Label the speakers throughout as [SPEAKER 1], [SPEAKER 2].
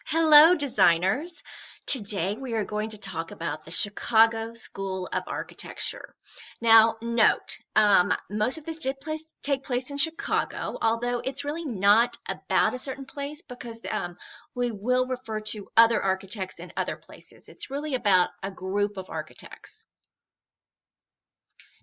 [SPEAKER 1] Hello, designers. Today we are going to talk about the Chicago School of Architecture. Now, note, most of this take place in Chicago, although it's really not about a certain place because we will refer to other architects in other places. It's really about a group of architects.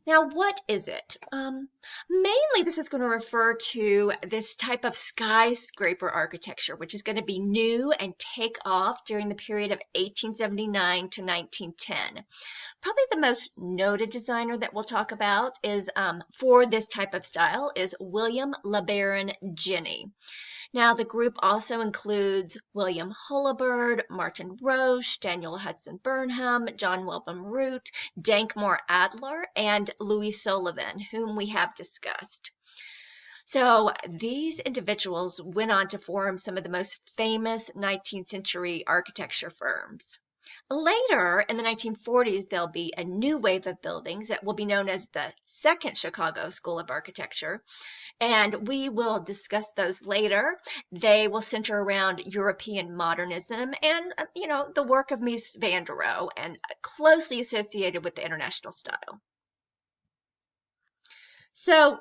[SPEAKER 1] Now, what is it? Mainly, this is going to refer to this type of skyscraper architecture, which is going to be new and take off during the period of 1879 to 1910. Probably the most noted designer that we'll talk about is for this type of style is William LeBaron Jenney. Now, the group also includes William Hullibird, Martin Roche, Daniel Hudson Burnham, John Wilbur Root, Dankmore Adler, and Louis Sullivan, whom we have discussed. So these individuals went on to form some of the most famous 19th century architecture firms. Later in the 1940s, there'll be a new wave of buildings that will be known as the Second Chicago School of Architecture, and we will discuss those later. They will center around European modernism and, the work of Mies van der Rohe and closely associated with the international style. So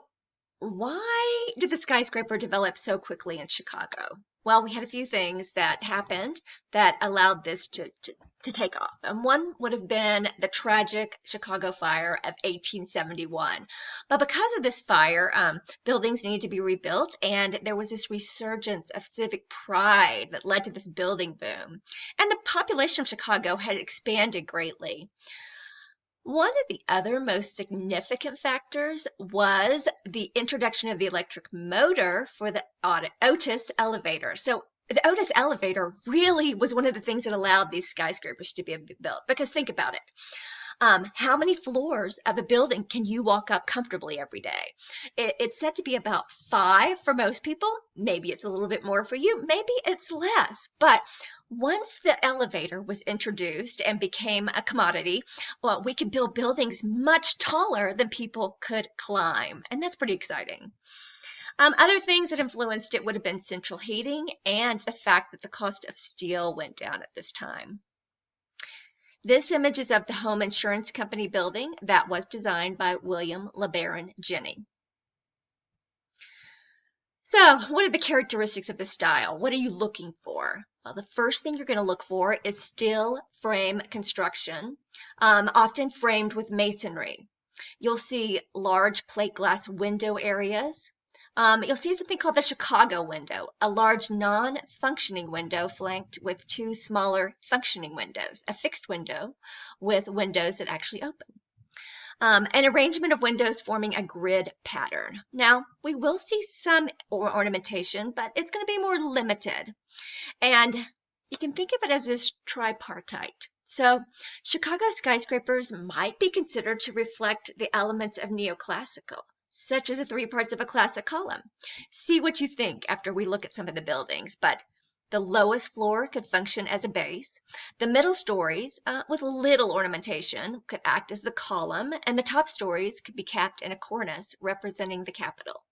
[SPEAKER 1] why did the skyscraper develop so quickly in Chicago? Well, we had a few things that happened that allowed this to take off. And one would have been the tragic Chicago fire of 1871. But because of this fire, buildings needed to be rebuilt, and there was this resurgence of civic pride that led to this building boom. And the population of Chicago had expanded greatly. One of the other most significant factors was the introduction of the electric motor for the Otis elevator. So the Otis elevator really was one of the things that allowed these skyscrapers to be built. Because think about it. How many floors of a building can you walk up comfortably every day? It's said to be about 5 for most people. Maybe it's a little bit more for you. Maybe it's less. But once the elevator was introduced and became a commodity, well, we could build buildings much taller than people could climb. And that's pretty exciting. Other things that influenced it would have been central heating and the fact that the cost of steel went down at this time. This image is of the home insurance company building that was designed by William LeBaron Jenney. So, what are the characteristics of the style? What are you looking for? Well, the first thing you're going to look for is steel frame construction, often framed with masonry. You'll see large plate glass window areas. You'll see something called the Chicago window, a large non-functioning window flanked with 2 smaller functioning windows, a fixed window with windows that actually open. An arrangement of windows forming a grid pattern. Now, we will see some ornamentation, but it's going to be more limited. And you can think of it as this tripartite. So Chicago skyscrapers might be considered to reflect the elements of neoclassical, such as the 3 parts of a classic column. See what you think after we look at some of the buildings, but the lowest floor could function as a base. The middle stories, with little ornamentation, could act as the column, and the top stories could be capped in a cornice representing the Capitol.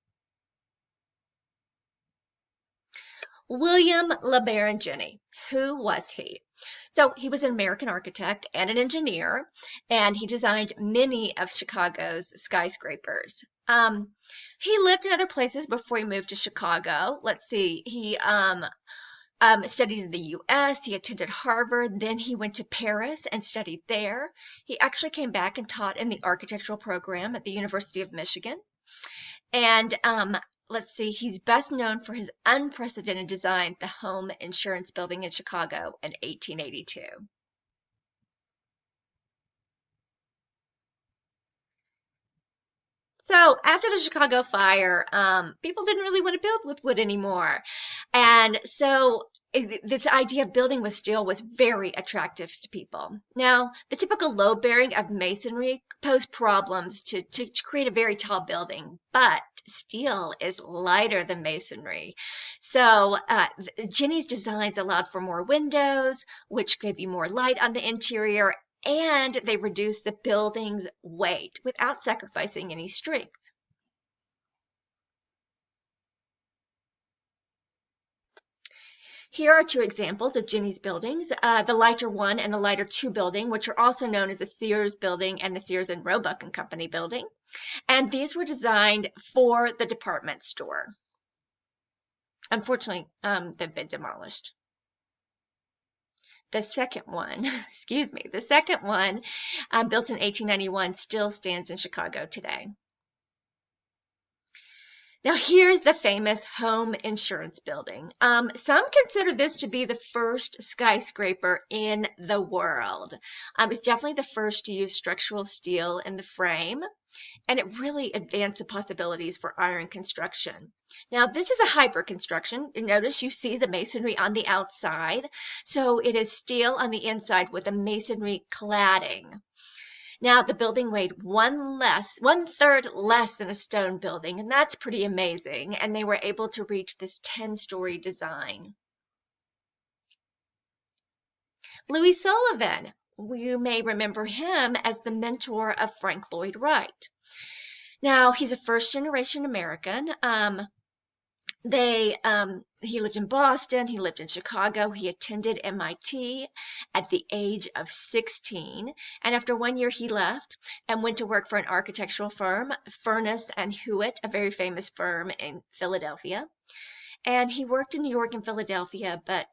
[SPEAKER 1] William LeBaron Jenney. Who was he? So he was an American architect and an engineer, and he designed many of Chicago's skyscrapers. He lived in other places before he moved to Chicago. Let's see, he studied in the U.S., he attended Harvard, then he went to Paris and studied there. He actually came back and taught in the architectural program at the University of Michigan. And let's see, he's best known for his unprecedented design, the Home Insurance Building in Chicago in 1882. So after the Chicago fire, people didn't really want to build with wood anymore. And so this idea of building with steel was very attractive to people. Now, the typical load bearing of masonry posed problems to create a very tall building, but steel is lighter than masonry. So Jenney's designs allowed for more windows, which gave you more light on the interior, and they reduced the building's weight without sacrificing any strength. Here are two examples of Ginny's buildings, the Lighter 1 and the Lighter 2 building, which are also known as the Sears building and the Sears and Roebuck and Company building. And these were designed for the department store. Unfortunately, they've been demolished. The second one, the second one, built in 1891, still stands in Chicago today. Now here's the famous Home Insurance Building. Some consider this to be the first skyscraper in the world. It's definitely the first to use structural steel in the frame, and it really advanced the possibilities for iron construction. Now this is a hybrid construction. Notice you see the masonry on the outside, so it is steel on the inside with a masonry cladding. Now, the building weighed 1/3 less than a stone building, and that's pretty amazing. And they were able to reach this 10-story design. Louis Sullivan, you may remember him as the mentor of Frank Lloyd Wright. Now, he's a first-generation American. He lived in Boston, he lived in Chicago, he attended MIT at the age of 16, and after 1 year he left and went to work for an architectural firm, Furness and Hewitt, a very famous firm in Philadelphia. And he worked in New York and Philadelphia, but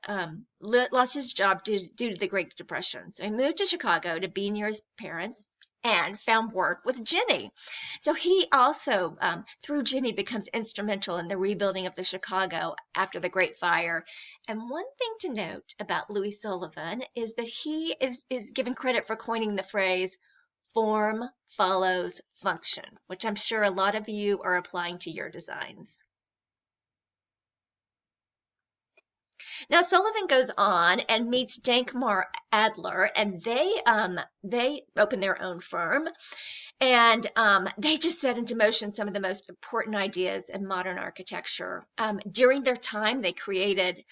[SPEAKER 1] lost his job due to the Great Depression. So he moved to Chicago to be near his parents and found work with Ginny. So he also, through Ginny, becomes instrumental in the rebuilding of the Chicago after the Great Fire. And one thing to note about Louis Sullivan is that he is given credit for coining the phrase, form follows function, which I'm sure a lot of you are applying to your designs. Now Sullivan goes on and meets Dankmar Adler, and they open their own firm, and they just set into motion some of the most important ideas in modern architecture. During their time, they completed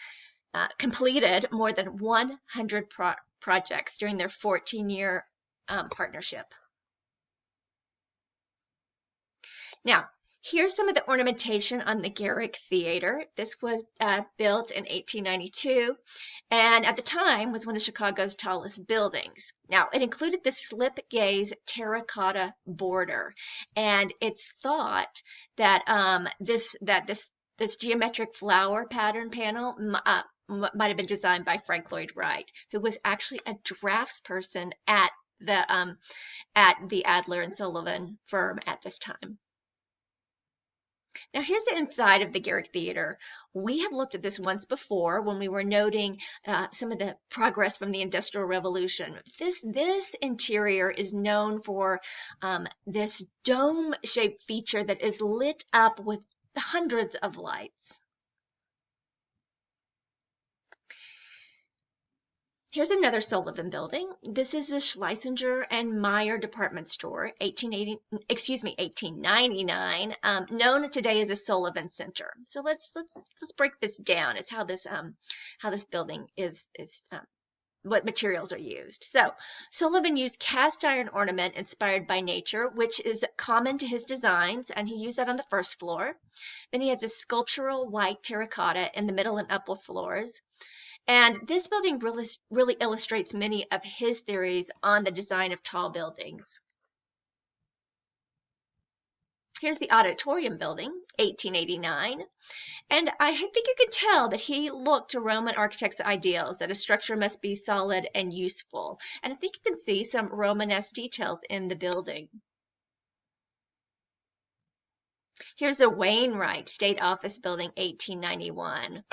[SPEAKER 1] more than 100 projects during their 14-year partnership. Now, here's some of the ornamentation on the Garrick Theater. This was built in 1892, and at the time was one of Chicago's tallest buildings. Now, it included the slip gaze terracotta border, and it's thought that this geometric flower pattern panel might have been designed by Frank Lloyd Wright, who was actually a draftsperson at the Adler and Sullivan firm at this time. Now here's the inside of the Garrick Theater. We have looked at this once before when we were noting some of the progress from the Industrial Revolution. This interior is known for this dome-shaped feature that is lit up with hundreds of lights. Here's another Sullivan building. This is the Schlesinger and Meyer department store, 1899, known today as a Sullivan Center. So let's break this down. It's how this building is what materials are used. So Sullivan used cast iron ornament inspired by nature, which is common to his designs, and he used that on the first floor. Then he has a sculptural white terracotta in the middle and upper floors. And this building really illustrates many of his theories on the design of tall buildings. Here's the Auditorium building, 1889. And I think you can tell that he looked to Roman architects' ideals, that a structure must be solid and useful. And I think you can see some Romanesque details in the building. Here's the Wainwright State Office building, 1891.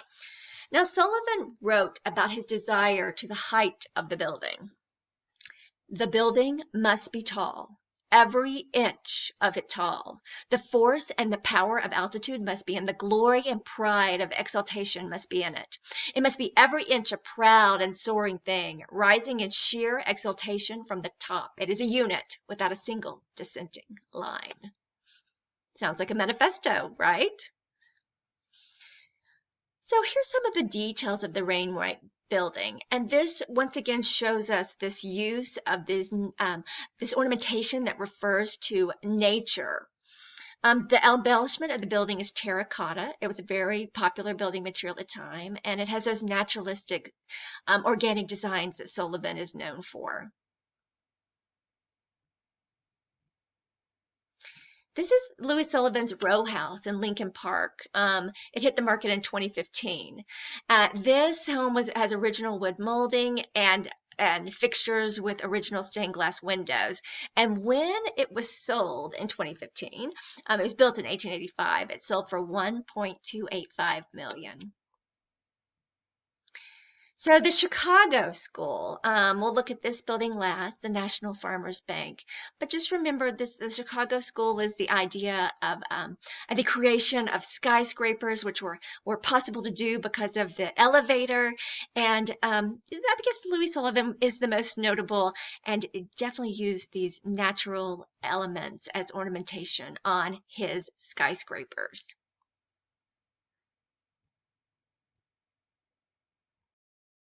[SPEAKER 1] Now, Sullivan wrote about his desire to the height of the building. The building must be tall, every inch of it tall. The force and the power of altitude must be in. The glory and pride of exaltation must be in it. It must be every inch a proud and soaring thing, rising in sheer exaltation from the top. It is a unit without a single dissenting line. Sounds like a manifesto, right? So here's some of the details of the Wainwright building, and this once again shows us this use of this ornamentation that refers to nature. The embellishment of the building is terracotta. It was a very popular building material at the time, and it has those naturalistic, organic designs that Sullivan is known for. This is Louis Sullivan's row house in Lincoln Park. It hit the market in 2015. This home has original wood molding and fixtures with original stained glass windows. And when it was sold in 2015, it was built in 1885. It sold for 1.285 million. So the Chicago School, we'll look at this building last, the National Farmers Bank. But just remember this, the Chicago School is the idea of the creation of skyscrapers, which were possible to do because of the elevator. And I guess Louis Sullivan is the most notable, and it definitely used these natural elements as ornamentation on his skyscrapers.